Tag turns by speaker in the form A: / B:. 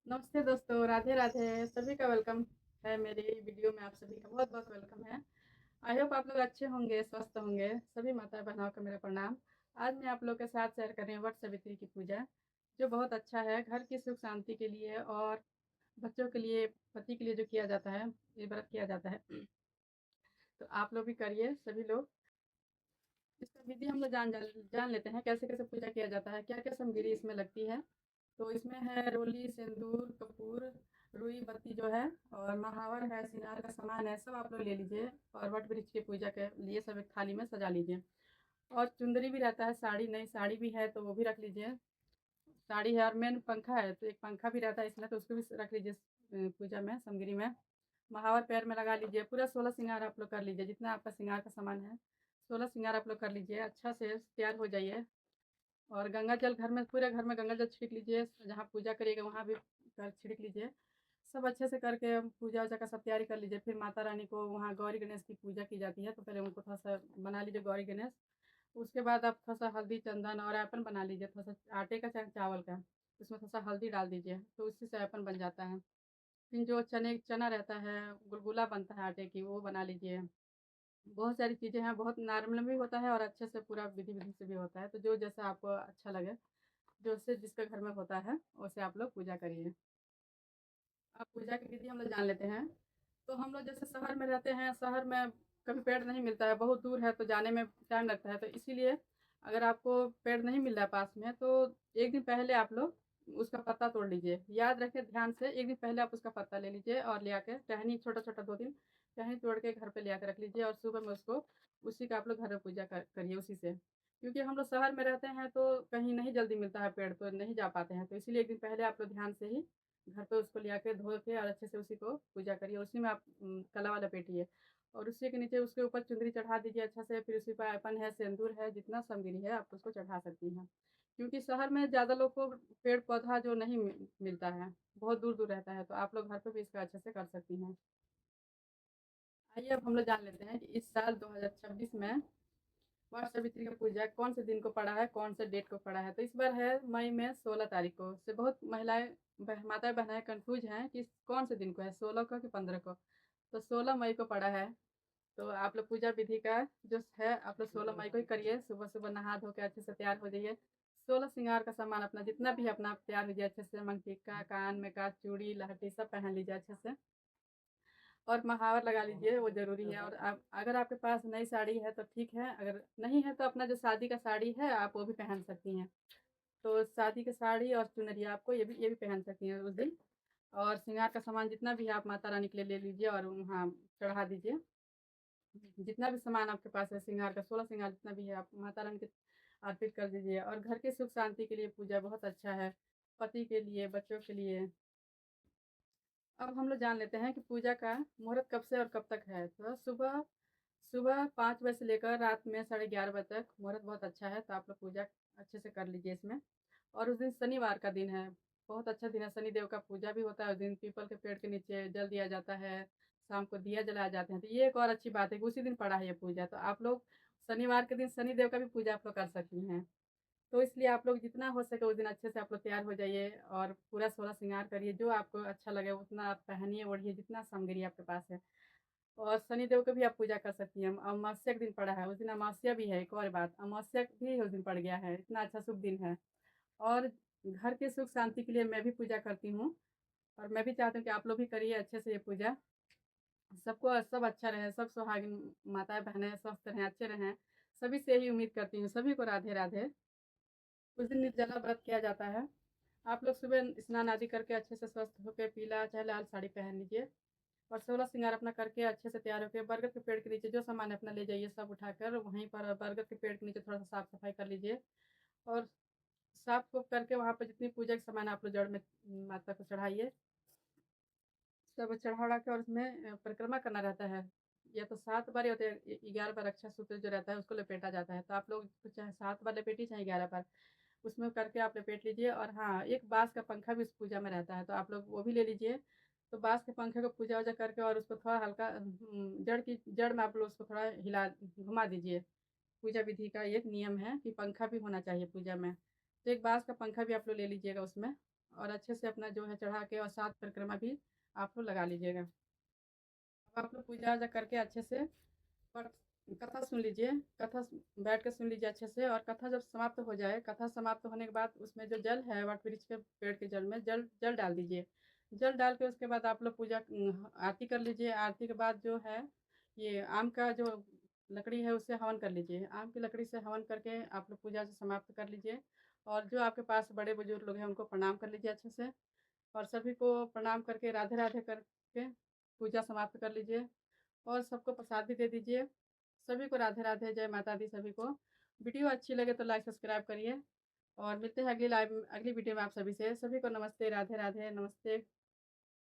A: नमस्ते दोस्तों, राधे राधे। सभी का वेलकम है मेरी वीडियो में। आप सभी का बहुत बहुत वेलकम है। आई होप आप लोग अच्छे होंगे, स्वस्थ होंगे। सभी माता बहनों को मेरा प्रणाम। आज मैं आप लोग के साथ शेयर कर रही हूँ वट सावित्री की पूजा, जो बहुत अच्छा है घर की सुख शांति के लिए और बच्चों के लिए, पति के लिए जो किया जाता है, ये व्रत किया जाता है। तो आप लोग भी करिए, सभी लोग। इसका विधि हम लोग जान जान जान लेते हैं, कैसे कैसे पूजा किया जाता है, क्या क्या सामग्री इसमें लगती है। तो इसमें है रोली, सिंदूर, कपूर, रुई बत्ती जो है, और महावर है, श्रृंगार का सामान है, सब आप लोग ले लीजिए। और वट वृक्ष की पूजा के लिए सब एक थाली में सजा लीजिए। और चुंदरी भी रहता है, साड़ी नहीं साड़ी भी है तो वो भी रख लीजिए। साड़ी है और मेन पंखा है, तो एक पंखा भी रहता है इसमें, तो उसको भी रख लीजिए पूजा में सामग्री में। महावर पैर में लगा लीजिए। पूरा 16 श्रृंगार आप लोग कर लीजिए, जितना आपका श्रृंगार का सामान है 16 श्रृंगार आप लोग कर लीजिए। अच्छा से तैयार हो जाइए। और गंगा जल घर में, पूरे घर में गंगा जल छिड़क लीजिए। जहाँ पूजा करिएगा वहाँ भी कर छिड़क लीजिए। सब अच्छे से करके पूजा वूजा का सब तैयारी कर लीजिए। फिर माता रानी को, वहाँ गौरी गणेश की पूजा की जाती है, तो पहले उनको थोड़ा सा बना लीजिए गौरी गणेश। उसके बाद आप थोड़ा सा हल्दी चंदन और ऐपन बना लीजिए, थोड़ा सा आटे का चाहे चावल का। उसमें थोड़ा सा हल्दी डाल दीजिए, तो उसी से ऐपन बन जाता है। फिर जो चना रहता है, गुलगुला बनता है आटे की, वो बना लीजिए। बहुत सारी चीज़ें हैं, बहुत नॉर्मल भी होता है और अच्छे से पूरा विधि विधि से भी होता है। तो जो जैसा आपको अच्छा लगे, जो से जिसके घर में होता है, वैसे आप लोग पूजा करिए। अब पूजा की विधि हम लोग जान लेते हैं। तो हम लोग जैसे शहर में रहते हैं, शहर में कभी पेड़ नहीं मिलता है, बहुत दूर है, तो जाने में टाइम लगता है। तो इसीलिए अगर आपको पेड़ नहीं मिल रहा है पास में, तो एक दिन पहले आप लोग उसका पत्ता तोड़ लीजिए। याद रखें ध्यान से, एक दिन पहले आप उसका पत्ता ले लीजिए और ले आके टहनी छोटा छोटा 2 दिन टहनी तोड़ के घर पे ले आकर रख लीजिए। और सुबह में उसको, उसी का आप लोग घर में पूजा करिए उसी से। क्योंकि हम लोग शहर में रहते हैं तो कहीं नहीं जल्दी मिलता है पेड़, तो नहीं जा पाते हैं। तो इसीलिए एक दिन पहले आप लोग ध्यान से ही घर पे उसको ले आके धो के और अच्छे से उसी को पूजा करिए। उसी में आप कलावा लपेटिए और उसी के नीचे उसके ऊपर चुंदरी चढ़ा दीजिए अच्छा से। फिर उसी पर ऐपन है, सिंदूर है, जितना सामग्री है आप उसको चढ़ा सकती हैं। क्योंकि शहर में ज़्यादा लोग को पेड़ पौधा जो नहीं मिलता है, बहुत दूर दूर रहता है, तो आप लोग घर पे भी इसका अच्छे से कर सकती हैं। आइए अब हम लोग जान लेते हैं कि इस साल 2026 में वट सावित्री का पूजा कौन से दिन को पड़ा है, कौन से डेट को पड़ा है। तो इस बार है मई में 16 तारीख को। से बहुत महिलाएं, माताएं बहनें कंफ्यूज हैं कि कौन से दिन को है, 16 को कि 15 को। तो 16 मई को पड़ा है। तो आप लोग पूजा विधि का जो है, आप लोग 16 मई को ही करिए। सुबह सुबह नहा धो के अच्छे से तैयार हो जाइए। 16 श्रृंगार का सामान अपना जितना भी है अपना तैयार लीजिए अच्छे से। मंगटीका, कान में का, चूड़ी, लहठी सब पहन लीजिए अच्छे से। और महावर लगा लीजिए, वो ज़रूरी है। और आप, अगर आपके पास नई साड़ी है तो ठीक है, अगर नहीं है तो अपना जो शादी का साड़ी है आप वो भी पहन सकती हैं। तो शादी की साड़ी और चुनरिया आपको ये भी पहन सकती हैं उस दिन। और श्रृंगार का सामान जितना भी है आप माता रानी के लिए ले लीजिए और वहाँ चढ़ा दीजिए। जितना भी सामान आपके पास है श्रृंगार का, 16 श्रृंगार जितना भी है आप माता रानी के अर्पित कर दीजिए। और घर की सुख शांति के लिए पूजा बहुत अच्छा है, पति के लिए, बच्चों के लिए। अब हम लोग जान लेते हैं कि पूजा का मुहूर्त कब से और कब तक है। तो सुबह सुबह 5 बजे से लेकर रात में 11:30 बजे तक मुहूर्त बहुत अच्छा है, तो आप लोग पूजा अच्छे से कर लीजिए इसमें। और उस दिन शनिवार का दिन है, बहुत अच्छा दिन है। शनिदेव का पूजा भी होता है उस दिन। पीपल के पेड़ के नीचे जल दिया जाता है, शाम को दिया जलाए जाते हैं। तो ये एक और अच्छी बात है कि उसी दिन पड़ा है ये पूजा। तो आप लोग शनिवार के दिन शनिदेव का भी पूजा आप लोग कर सकती हैं। तो इसलिए आप लोग जितना हो सके उस दिन अच्छे से आप लोग तैयार हो जाइए और पूरा 16 श्रृंगार करिए। जो आपको अच्छा लगे उतना आप पहनिए, ओढ़िए, जितना सामग्री आपके पास है। और शनिदेव को भी आप पूजा कर सकती हैं। अमावस्या के दिन पड़ा है, उस दिन अमावस्या भी है। एक और बात, अमावस्या भी उस दिन पड़ गया है, इतना अच्छा शुभ दिन है। और घर की सुख शांति के लिए मैं भी पूजा करती हूँ। और मैं भी चाहती हूँ कि आप लोग भी करिए अच्छे से ये पूजा। सबको सब अच्छा रहे, सब सुहागिन माताएं बहनें स्वस्थ रहें, अच्छे रहें। सभी से यही उम्मीद करती हूँ। सभी को राधे राधे। उस दिन निर्जला व्रत किया जाता है। आप लोग सुबह स्नान आदि करके अच्छे से स्वस्थ होकर पीला चाहे लाल साड़ी पहन लीजिए। और 16 श्रृंगार अपना करके अच्छे से तैयार होकर बरगद के पेड़ के नीचे जो सामान है अपना ले जाइए, सब उठाकर वहीं पर बरगद के पेड़ के नीचे थोड़ा सा साफ सफाई कर लीजिए। और साफ को करके वहाँ पर जितनी पूजा के सामान आप लोग जड़ में माता को चढ़ाइए। सब चढ़ा उढ़ा के और उसमें परिक्रमा करना रहता है। या तो 7 बार या तो 11 बार रक्षा सूत्र जो रहता है उसको लपेटा जाता है। तो आप लोग चाहे 7 बार लपेटिए चाहे 11 बार, उसमें करके आप लपेट लीजिए। और हाँ, एक बाँस का पंखा भी उस पूजा में रहता है, तो आप लोग वो भी ले लीजिए। तो बाँस के पंखे को पूजा वूजा करके और उसको थोड़ा हल्का जड़ में आप लोग उसको थोड़ा हिला घुमा दीजिए। पूजा विधि का एक नियम है कि पंखा भी होना चाहिए पूजा में। तो एक बाँस का पंखा भी आप लोग ले लीजिएगा उसमें। और अच्छे से अपना जो है चढ़ा के और 7 परिक्रमा भी आप लोग लगा लीजिएगा। अब आप लोग पूजा वूजा करके अच्छे से और कथा सुन लीजिए, कथा बैठ के सुन लीजिए अच्छे से। और कथा जब समाप्त हो जाए, कथा समाप्त होने के बाद उसमें जो जल है वट वृक्ष के पेड़ के जल में जल जल डाल दीजिए। जल डाल के उसके बाद आप लोग पूजा आरती कर लीजिए। आरती के बाद जो है ये आम का जो लकड़ी है उससे हवन कर लीजिए। आम की लकड़ी से हवन करके आप लोग पूजा समाप्त कर लीजिए। और जो आपके पास बड़े बुजुर्ग लोग हैं उनको प्रणाम कर लीजिए अच्छे से। और सभी को प्रणाम करके राधे राधे करके पूजा समाप्त कर लीजिए। और सबको प्रसाद भी दे दीजिए। सभी को राधे राधे, जय माता दी सभी को। वीडियो अच्छी लगे तो लाइक सब्सक्राइब करिए। और मिलते हैं अगली वीडियो में आप सभी से। सभी को नमस्ते, राधे राधे, नमस्ते।